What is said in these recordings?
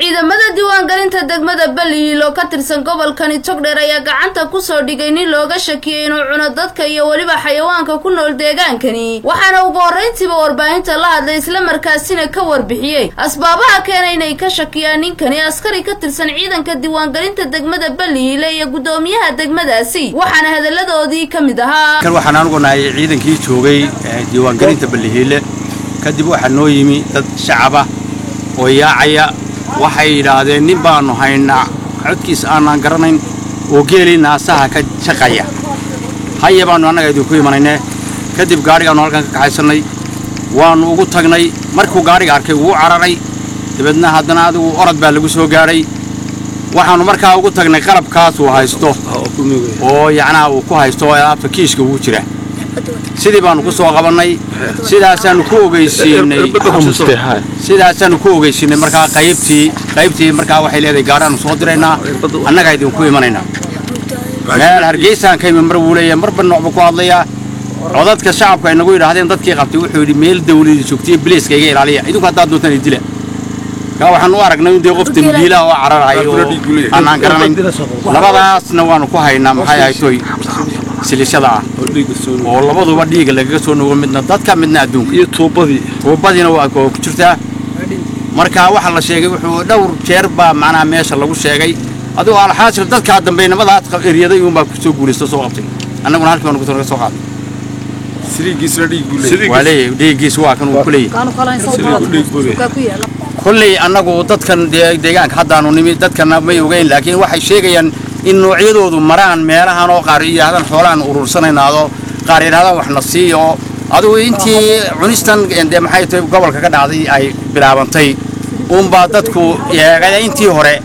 ciidamada diiwaangelinta degmada Ballihiil oo ka tirsan gobolkani Togdheer ayaa gacanta ku soo dhigay nin looga shakiyay inuu cuno dadka iyo waliba xayawaanka ku nool deegaankani waxaana ugu horeyntiiba warbaahinta la hadlay isla markaasina ka warbixiyay asbaabaha keenay inay ka shakiyaan ninkani askari ka tirsan ciidanka diiwaangelinta degmada Ballihiil iyo gudoomiyaha degmadaasi waxaana hadaladoodii kamid ahaa kan waxaan anigu nahay ciidankii joogay diiwaangelinta Ballihiil kadib waxa noo yimi dad shacab ah oo yaacaya waxay yiraahdeen nin baanu haynaa codkiis aanan garanayn oo geelina asaha ka shaqaya hayabaanu anaga idinku imanayne kadib gaarigaanu halkan ka kaxaysanay waanu ugu tagnay markuu gaariga arkay uu cararay dibadna haddana adigu orod baa lagu soo gaaray waxaanu markaa ugu tagnay qalabkaas uu haysto oo yacnaa uu ku haysto alaabta kiiska ugu jira sidii baanu ku soo qabanay sidaasaanu ku ogeysiinay markaa qaybtii markaa waxay leedahay gaaraanu soo diraynaa annaga idinku imanayna meel Hargeysa ka mar wuleeya marba nooc ku hadlaya codadka shacabka ay nagu yiraahdeen dadkii qabtay wuxuu yiri meel dawladda joogtay biliiska iga ilaaliya idinku hadda doontaan idila ka waxaan u aragnay in qof dambiila oo cararayo aanan garanayn labadaasna waanu ku haynaa maxay haytooy silishada oo labaduba dhiiga laga soo nuugo midna dadka midna adduunka iyo tuubadina waa ku jirtaa marka waxa la sheegay wuxuu dhowr jeer ba macna meesha lagu sheegay adoo alxaasil dadka dambeynimada eryaday uma ku soo guulaysto soo qabtay annaguna halkii aan ugu soo qaaday dhiigiis waa kan uu kulay kulay annagu dadkan deegaanka haddaanu nimi dadkana may ogeyn laakiin waxay sheegayaan in noocyadoodu maraan meelahan oo qaar yiraahdaan xoolaan urursanaynaado qaar yiraahdaan wax nasiiyo adigu intii cunistan maxay tahay gobolka ka dhacday ay bilaabantay baa dadku yeegay intii hore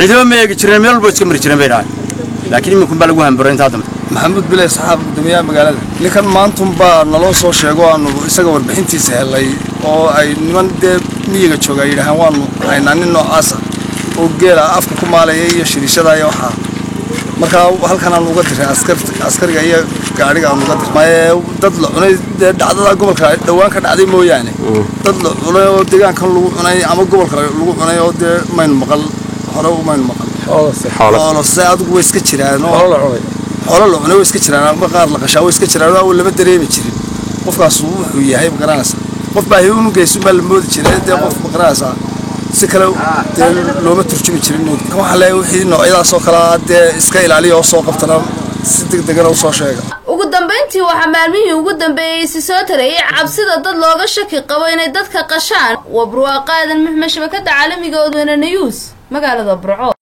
ciidamo meegi jireen meel walba iska mari jireen beeraa laakiin iminku baa lagu hambaray inta hadda maxamed bilay saxaab gudoomiyaha magaalada ninkan maanta baa naloo soo sheego aanu isaga warbixintiisa helay oo ay niman miyiga jooga yiraahdaan waanu haynaa nin noocaas oo geela afka ku maalaya iyo shirishada iyo waxa marka halkan aan uga diray askariga iyo gaariga aan uga diray dad la cunay dhacdada gobolka dhawaan ka dhacday mooyaane dad la cunay oo deegaanka lagu cunay ama gobolka lagu cunay oo mayn maqal hore u mayn maqal xoolo adigu way iska jiraan xoolo la cunay way iska jiraan ama qaar la qashaa way iska jiraan oo lama dareemi jirin qofkaas wuxuu yahay magaranaysa qof baa uu geeso bal moodi jiray qof magaranaysa si kale looma turjumi jirin waxa la wixii noocyadaas oo kala iska ilaaliyo oo soo qabtana si degdeg ah soo sheega ugu dambeyntii waxa maalmihii ugu dambeeyay si soo taray cabsida dad looga shaki qabo inay dadka qashaan wabruwa qaadan maxmed shabakada caalamiga oo Wadana News magaalada Burco.